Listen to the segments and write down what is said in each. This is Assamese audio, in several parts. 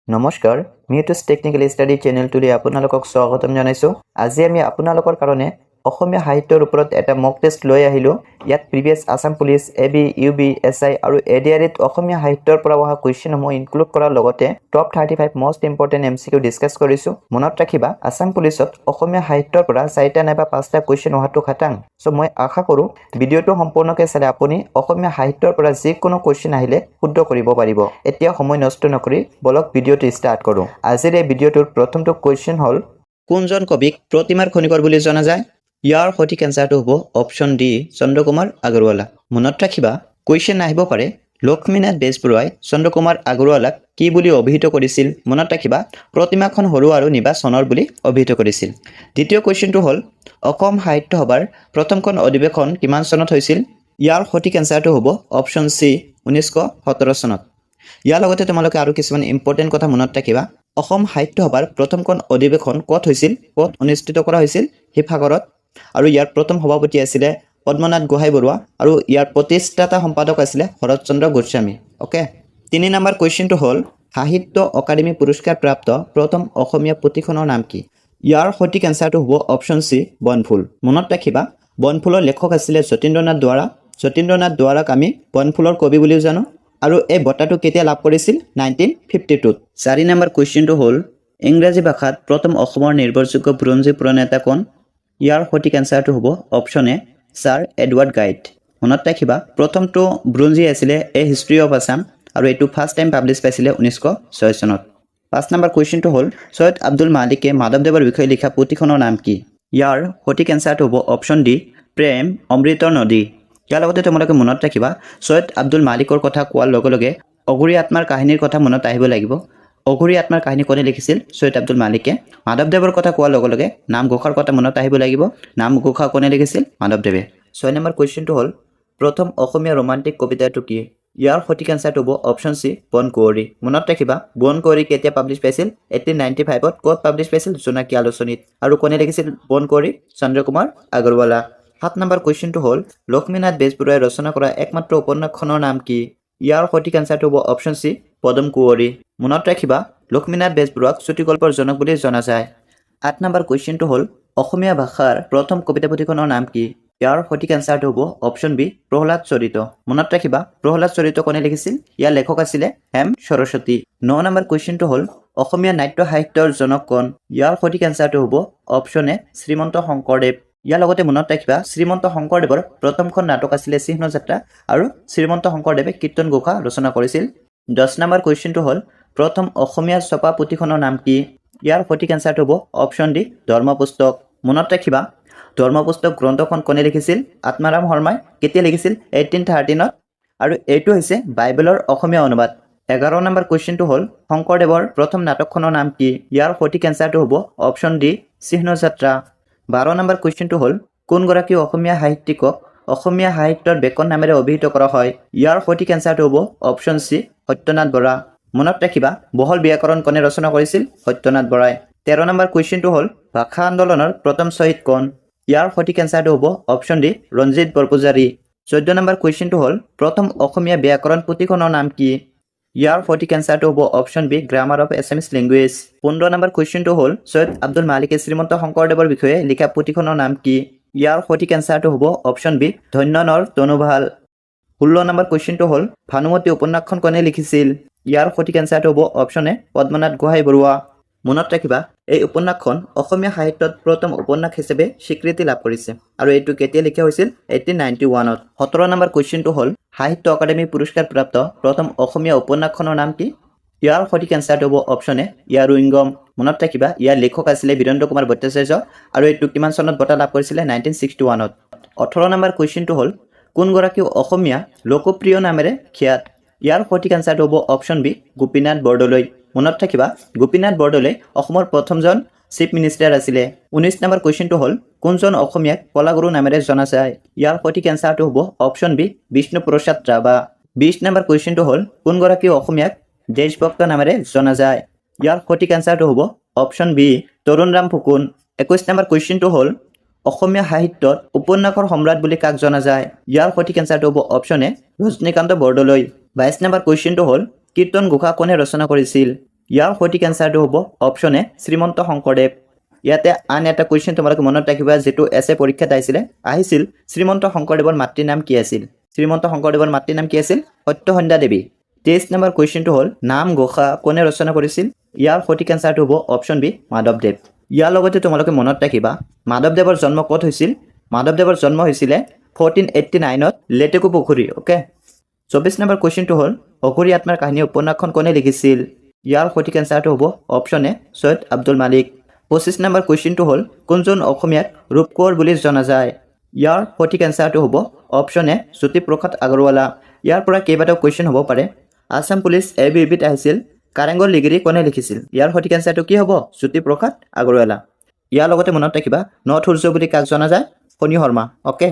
নমস্কাৰ মিউটুছ টেকনিকেল ষ্টাডি চেনেলটোলৈ আপোনালোকক স্বাগতম জনাইছোঁ। আজি আমি আপোনালোকৰ কাৰণে অসমীয়া সাহিত্যৰ ওপৰত এটা মক টেষ্ট লৈ আহিলোঁ। ইয়াত previous Assam police, AB, UB, SI আৰু এডিআৰইত অসমীয়া সাহিত্যৰ পৰা অহা কুৱেশ্যনসমূহ ইনক্লুড কৰাৰ লগতে top 35 most important MCQ discuss কৰিছোঁ। মনত ৰাখিবা, আসাম পুলিচত অসমীয়া সাহিত্যৰ পৰা 4টা নাইবা 5টা কুৱেশ্যন অহাটো খাটাং। চ' মই আশা কৰোঁ ভিডিঅ'টো সম্পূৰ্ণকৈ চালে আপুনি অসমীয়া সাহিত্যৰ পৰা যিকোনো কুৱেশ্যন আহিলে শুদ্ধ কৰিব পাৰিব। এতিয়া সময় নষ্ট নকৰি বলক ভিডিঅ'টো ষ্টাৰ্ট কৰোঁ। আজিৰ এই ভিডিঅ'টোৰ প্ৰথমটো কুৱেশ্যন হ'ল, কোনজন কবিক প্ৰতিমাৰ খনিকৰ বুলি জনা যায়? ইয়াৰ সঠিক এনচাৰটো হ'ব অপশ্যন ডি, চন্দ্ৰকুমাৰ আগৰৱালা। মনত ৰাখিবা, কুৱেশ্যন আহিব পাৰে লক্ষ্মীনাথ বেজবৰুৱাই চন্দ্ৰকুমাৰ আগৰৱালাক কি বুলি অভিহিত কৰিছিল? মনত ৰাখিবা, প্ৰতিমাখন সৰু আৰু নিবা চনৰ বুলি অভিহিত কৰিছিল। দ্বিতীয় কুৱেশ্যনটো হ'ল, অসম সাহিত্য সভাৰ প্ৰথমখন অধিৱেশন কিমান চনত হৈছিল? ইয়াৰ সঠিক এনচাৰটো হ'ব অপশ্যন চি, 1917 চনত। ইয়াৰ লগতে তোমালোকে আৰু কিছুমান ইম্পৰ্টেণ্ট কথা মনত ৰাখিবা। অসম সাহিত্য সভাৰ প্ৰথমখন অধিৱেশন ক'ত হৈছিল, ক'ত অনুষ্ঠিত কৰা হৈছিল? শিৱসাগৰত। আৰু ইয়াৰ প্ৰথম সভাপতি আছিলে পদ্মনাথ গোহাঁই বৰুৱা আৰু ইয়াৰ প্ৰতিষ্ঠাতা সম্পাদক আছিলে শৰৎচন্দ্ৰ গোস্বামী। অ'কে, 3 নম্বৰ কুৱেশ্যনটো হ'ল, সাহিত্য অকাডেমী পুৰস্কাৰ প্ৰাপ্ত প্ৰথম অসমীয়া পুথিখনৰ নাম কি? ইয়াৰ সঠিক এনচাৰটো হ'ব অপশ্যন চি, বনফুল। মনত ৰাখিবা, বনফুলৰ লেখক আছিলে যতীন্দ্ৰনাথ দুৱৰা। যতীন্দ্ৰনাথ দুৱৰাক আমি বনফুলৰ কবি বুলিও জানো। আৰু এই বঁটাটো কেতিয়া লাভ কৰিছিল? 1952। 4 নম্বৰ কুৱেশ্যনটো হ'ল, ইংৰাজী ভাষাত প্ৰথম অসমৰ নিৰ্ভৰযোগ্য বুৰঞ্জী প্ৰণেতা কোন? ইয়াৰ সঠিক এনচাৰটো হ'ব অপশ্যন এ, ছাৰ এডৱাৰ্ড গাইড। মনত ৰাখিবা, প্ৰথমটো বুৰঞ্জী আছিলে এ হিষ্ট্ৰী অফ আছাম আৰু এইটো ফাৰ্ষ্ট টাইম পাব্লিছ পাইছিলে 1906 চনত। 5 নম্বৰ কুৱেশ্যনটো হ'ল, সৈয়দ আব্দুল মালিকে মাধৱদেৱৰ বিষয়ে লিখা পুথিখনৰ নাম কি? ইয়াৰ সঠিক এনচাৰটো হ'ব অপশ্যন ডি, প্ৰেম অমৃতৰ নদী। ইয়াৰ লগতে তোমালোকে মনত ৰাখিবা, সৈয়দ আব্দুল মালিকৰ কথা কোৱাৰ লগে লগে অঘৰী আত্মাৰ কাহিনীৰ কথা মনত আহিব লাগিব। অঘৰী আত্মাৰ কাহিনী কোনে লিখিছিল? সৈয়দ আব্দুল মালিকে। মাধৱদেৱৰ কথা কোৱাৰ লগে লগে নামঘোষাৰ কথা মনত আহিব লাগিব। নামঘোষা কোনে লিখিছিল? মাধৱদেৱে। 6 নম্বৰ কুৱেশ্যনটো হ'ল, প্ৰথম অসমীয়া ৰোমান্টিক কবিতাটো কি? ইয়াৰ সঠিক এনচাৰটো হ'ব অপশ্যন চি, বন কুঁৱৰী। মনত ৰাখিবা, বন কুঁৱৰী কেতিয়া পাব্লিছ পাইছিল? 1895ত। ক'ত পাব্লিছ পাইছিল? জোনাকী আলোচনীত। আৰু কোনে লিখিছিল বন কুঁৱৰী? চন্দ্ৰকুমাৰ আগৰৱালা। 7 নম্বৰ কুৱেশ্যনটো হ'ল, লক্ষ্মীনাথ বেজবৰুৱাই ৰচনা কৰা একমাত্ৰ উপন্যাসখনৰ নাম কি? ইয়াৰ সঠিক এনচাৰটো হ'ব অপশ্যন চি, পদম কুঁৱৰী। মনত ৰাখিবা, লক্ষ্মীনাথ বেজবৰুৱাক চুটিগল্পৰ জনক বুলি জনা যায়। 8 নম্বৰ কুৱেশ্যনটো হ'ল, অসমীয়া ভাষাৰ প্ৰথম কবিতা পুথিখনৰ নাম কি? ইয়াৰ সঠিক এনচাৰটো হ'ব অপশ্যন বি, প্ৰহ্লাদ চৰিত। মনত ৰাখিবা, প্ৰহ্লাদ চৰিত কোনে লিখিছিল? ইয়াৰ লেখক আছিলে হেম সৰস্বতী। 9 নম্বৰ কুৱেশ্যনটো হ'ল, অসমীয়া নাট্য সাহিত্যৰ জনক কোন? ইয়াৰ সঠিক এনচাৰটো হ'ব অপশ্যন এ, শ্ৰীমন্ত শংকৰদেৱ। ইয়াৰ লগতে মনত ৰাখিবা, শ্ৰীমন্ত শংকৰদেৱৰ প্ৰথমখন নাটক আছিলে চিহ্ন যাত্ৰা আৰু শ্ৰীমন্ত শংকৰদেৱে কীৰ্তন ঘোষা ৰচনা কৰিছিল। 10 নম্বৰ কুৱেশ্যনটো হ'ল, প্ৰথম অসমীয়া ছপা পুথিখনৰ নাম কি? ইয়াৰ সঠিক এনচাৰটো হ'ব অপশ্যন ডি, ধৰ্মপুস্তক। মনত ৰাখিবা, ধৰ্মপুস্তক গ্ৰন্থখন কোনে লিখিছিল? আত্মাৰাম শৰ্মাই। কেতিয়া লিখিছিল? 1813ত। আৰু এইটো হৈছে বাইবেলৰ অসমীয়া অনুবাদ। 11 নম্বৰ কুৱেশ্যনটো হ'ল, শংকৰদেৱৰ প্ৰথম নাটকখনৰ নাম কি? ইয়াৰ সঠিক এনচাৰটো হ'ব অপশ্যন ডি, চিহ্ন যাত্ৰা। 12 নম্বৰ কুৱেশ্যনটো হ'ল, কোনগৰাকী অসমীয়া সাহিত্যিকক অসমীয়া সাহিত্যৰ বেকন নামেৰে অভিহিত কৰা হয়? ইয়াৰ সঠিক এনচাৰটো হ'ব অপশ্যন চি, সত্যনাথ বৰা। মনত ৰাখিবা, বহল ব্যাকৰণ কোনে ৰচনা কৰিছিল? সত্যনাথ বৰাই। 13 নম্বৰ কুৱেশ্যনটো হ'ল, ভাষা আন্দোলনৰ প্ৰথম শ্বহীদ কোন? ইয়াৰ সঠিক এনচাৰটো হ'ব option D, Ranjit Borpujari. 14 number কুৱেশ্যনটো হ'ল, প্ৰথম অসমীয়া ব্যাকৰণ পুথিখনৰ নাম কি? ইয়াৰ সঠিক এনচাৰটো হ'ব option B, grammar of Assamese language. 15 number কুৱেশ্যনটো হ'ল, সৈয়দ আব্দুল মালিকে শ্ৰীমন্ত শংকৰদেৱৰ বিষয়ে লিখা পুথিখনৰ নাম কি? ইয়াৰ সঠিক এনচাৰটো হ'ব অপশ্যন বি, ধন্য নৰ তনুভাল। 16 নম্বৰ কুৱেশ্যনটো হ'ল, ভানুমতী উপন্যাসখন কোনে লিখিছিল? ইয়াৰ সঠিক এনচাৰটো হ'ব অপশ্যন এ, পদ্মনাথ গোহাঁই বৰুৱা। মনত ৰাখিবা, এই উপন্যাসখন অসমীয়া সাহিত্যত প্ৰথম উপন্যাস হিচাপে স্বীকৃতি লাভ কৰিছে আৰু এইটো কেতিয়া লিখা হৈছিল? 1891ত। 17 নম্বৰ কুৱেশ্যনটো হ'ল, সাহিত্য অকাডেমী পুৰস্কাৰ প্ৰাপ্ত প্ৰথম অসমীয়া উপন্যাসখনৰ নাম কি? ইয়াৰ সঠিক এনচাৰটো হ'ব অপশ্যন এ, ইয়াৰ উইংগম। মনত ৰাখিবা, ইয়াৰ লেখক আছিলে বীৰেন্দ্ৰ কুমাৰ ভট্টাচাৰ্য আৰু এইটো কিমান চনত বঁটা লাভ কৰিছিলে? 1961ত। 18 নম্বৰ কুৱেশ্যনটো হ'ল, কোনগৰাকী অসমীয়া লোকপ্ৰিয় নামেৰে খ্যাত? ইয়াৰ সঠিক এনচাৰটো হ'ব অপশ্যন বি, গোপীনাথ বৰদলৈ। মনত ৰাখিবা, গোপীনাথ বৰদলৈ অসমৰ প্ৰথমজন চিফ মিনিষ্টাৰ আছিলে। 19 নম্বৰ কুৱেশ্যনটো হ'ল, কোনজন অসমীয়াক কলাগুৰু নামেৰে জনা যায়? ইয়াৰ সঠিক এনচাৰটো হ'ব option B, Bishnuprasad Rabha. 20 number কুৱেশ্যনটো হ'ল, কোনগৰাকী অসমীয়াক দেশভক্ত নামেৰে জনা যায়? ইয়াৰ সঠিক এনচাৰটো হ'ব option B, Tarunram Phukan. 21 number কুৱেশ্যনটো হ'ল, অসমীয়া সাহিত্যত উপন্যাসৰ সম্ৰাট বুলি কাক জনা যায়? ইয়াৰ সঠিক এনচাৰটো হ'ব option A, Rajanikanta Bordoloi. 22 number কুৱেশ্যনটো হ'ল, কীৰ্তন ঘোষা কোনে ৰচনা কৰিছিল? ইয়াৰ সঠিক এনসাৰটো হ'ব অপশন এ শ্ৰীমন্ত শংকৰদেৱ ইয়াতে আন এটা কুৱেশ্যন তোমালোকে মনত ৰাখিবা যেটো এসএ পৰীক্ষাত আহিছিল শ্ৰীমন্ত শংকৰদেৱৰ মাতৃৰ নাম কি আছিল শ্ৰীমন্ত শংকৰদেৱৰ মাতৃৰ নাম কি আছিল সত্যসন্ধা দেৱী 23 নম্বৰ কুৱেশ্যনটো হ'ল নাম ঘোষা কোনে ৰচনা কৰিছিল ইয়াৰ সঠিক এনসাৰটো হ'ব অপশন বি মাধৱদেৱ ইয়াৰ লগতে তোমালোকে মনত ৰাখিবা মাধৱদেৱৰ জন্ম ক'ত হৈছিল মাধৱদেৱৰ জন্ম হৈছিল 1489 ত লেটেকু পুখুৰী ওকে 24 নম্বৰ কুৱেশ্যনটো হ'ল অঘৰী আত্মাৰ কাহিনী উপন্যাসখন কোনে লিখিছিল ইয়াৰ সঠিক এনসাৰটো হ'ব অপশন এ সৈয়দ আব্দুল মালিক 25 নম্বৰ কুৱেশ্যনটো হ'ল কোনজন অসমীয়াক ৰূপকোঁৱৰ বুলি জনা যায় ইয়াৰ সঠিক এনসাৰটো হ'ব অপশন এ জ্যোতিপ্ৰসাদ আগৰৱালা ইয়াৰ পৰা কেইবাটাও কুৱেশ্যন হ'ব পাৰে আসাম পুলিচ এবিবিত আহিছিল কাৰেংগৰ লিগিৰি কোনে লিখিছিল ইয়াৰ সঠিক এনসাৰটো কি হ'ব জ্যোতিপ্ৰসাদ আগৰৱালা ইয়াৰ লগতে মনত ৰাখিবা নৰ্থ সূৰ্য বুলি কাক জনা যায় ফণী শৰ্মা ওকে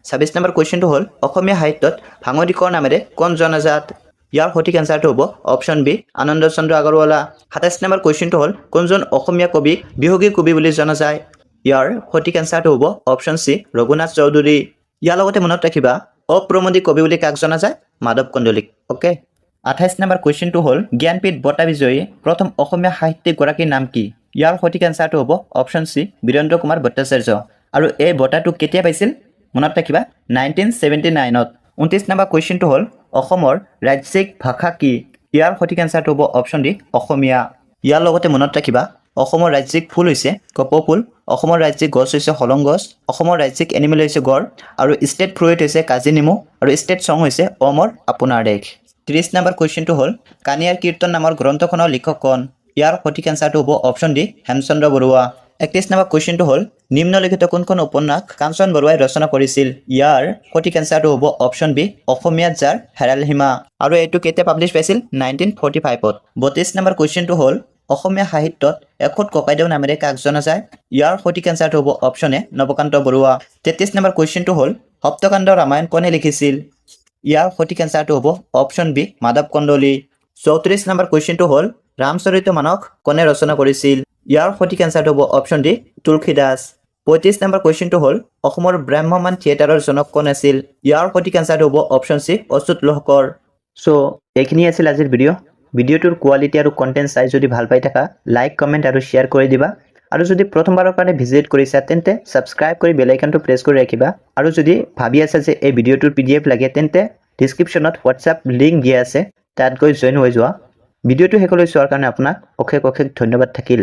26 নম্বৰ কুৱেশ্যনটো হ'ল অসমীয়া সাহিত্যত ভাঙৰিকৰ নামেৰে কোন জনাজাত ইয়াৰ সঠিক এনসাৰটো হ'ব অপশন বি আনন্দ চন্দ্ৰ আগৰৱালা 27 নম্বৰ কুৱেশ্যনটো হ'ল কোনজন অসমীয়া কবি বিহগী কবি বুলি জনা যায় ইয়াৰ সঠিক এনসাৰটো হ'ব অপশন সি ৰঘুনাথ চৌধুৰী ইয়াৰ লগতে মনত ৰাখিবা অপ্ৰমোদী কবি বুলি কাক জনা যায় মাধৱ কন্দলিক ওকে 28 নম্বৰ কুৱেশ্যনটো হ'ল জ্ঞানপীঠ বঁটা বিজয়ী প্ৰথম অসমীয়া সাহিত্যিক গৰাকীৰ নাম কি ইয়াৰ সঠিক এনসাৰটো হ'ব অপশন সি বীৰেন্দ্ৰ কুমাৰ ভট্টাচাৰ্য আৰু এই বঁটাটো কেতিয়া পাইছিল মনত ৰাখিবা 1979 ত 29 নম্বৰ কুৱেশ্যনটো হ'ল অসমৰ ৰাজ্যিক ভাষা কি ইয়াৰ সঠিক এনসাৰটো হ'ব অপশন ডি অসমীয়া ইয়াৰ লগতে মনত ৰাখিবা অসমৰ ৰাজ্যিক ফুল হৈছে কপৌফুল অসমৰ ৰাজ্যিক গছ হৈছে হলং গছ অসমৰ ৰাজ্যিক এনিমেল হৈছে গড় আৰু ষ্টেট ফ্ৰুইট হৈছে কাজি নেমু আৰু ষ্টেট সং হৈছে অমৰ আপোনাৰ দেশ 30 নম্বৰ কুৱেশ্যনটো হ'ল কানিয়াৰ কীৰ্তন নামৰ গ্ৰন্থখনৰ লিখক কোন ইয়াৰ সঠিক এনসাৰটো হ'ব option D Hemchandra Barua 31 number কুৱেশ্যনটো হ'ল নিম্নলিখিত কোনখন উপন্যাস কাঞ্চন বৰুৱাই ৰচনা কৰিছিল ইয়াৰ সঠিক এনসাৰটো হ'ব অপশন বি অসমীয়াত যাৰ হেৰাল সীমা আৰু এইটো কেতিয়া পাব্লিছ পাইছিল 1945 ত 32 নম্বৰ কুৱেশ্যনটো হ'ল অসমীয়া সাহিত্যত এখুত ককাইদেউ নামেৰে কাক জনা যায় ইয়াৰ সঠিক এনসাৰটো হ'ব option A Nabakanta Barua 33 number কুৱেশ্যনটো হ'ল সপ্তকাণ্ড ৰামায়ণ কোনে লিখিছিল ইয়াৰ সঠিক এনসাৰটো হ'ব option B Madhav Kandali 34 number কুৱেশ্যনটো হ'ল ৰামচৰিতমানস কোনে ৰচনা কৰিছিল ইয়াৰ সঠিক এনসাৰটো হ'ব অপশন ডি তুলসীদাস 35 নম্বৰ কুৱেশ্যনটো হ'ল অসমৰ ব্ৰাহ্মমান থিয়েটাৰৰ জনক কোন আছিল ইয়াৰ সঠিক এনসাৰটো হ'ব অপশন সি অচ্যুত লহকৰ সো এইখিনি আছিল আজিৰ ভিডিঅ'টোৰ কোৱালিটি আৰু কন্টেন্ট চাই যদি ভাল পাই থাকা লাইক কমেন্ট আৰু শ্বেয়াৰ কৰি দিবা আৰু যদি প্ৰথমবাৰৰ কাৰণে ভিজিট কৰিছা তেন্তে সাবস্ক্ৰাইব কৰি বেল আইকনটো প্ৰেছ কৰি ৰাখিবা আৰু যদি ভাবি আছা যে এই ভিডিঅ'টোৰ PDF লাগে তেন্তে ডেসক্ৰিপচনত WhatsApp লিংক দিয়া আছে তাত গৈ জয়েন হৈ যোৱা ভিডিঅ'টো শেষলৈ চোৱাৰ কাৰণে আপোনাক অশেষ ধন্যবাদ থাকিল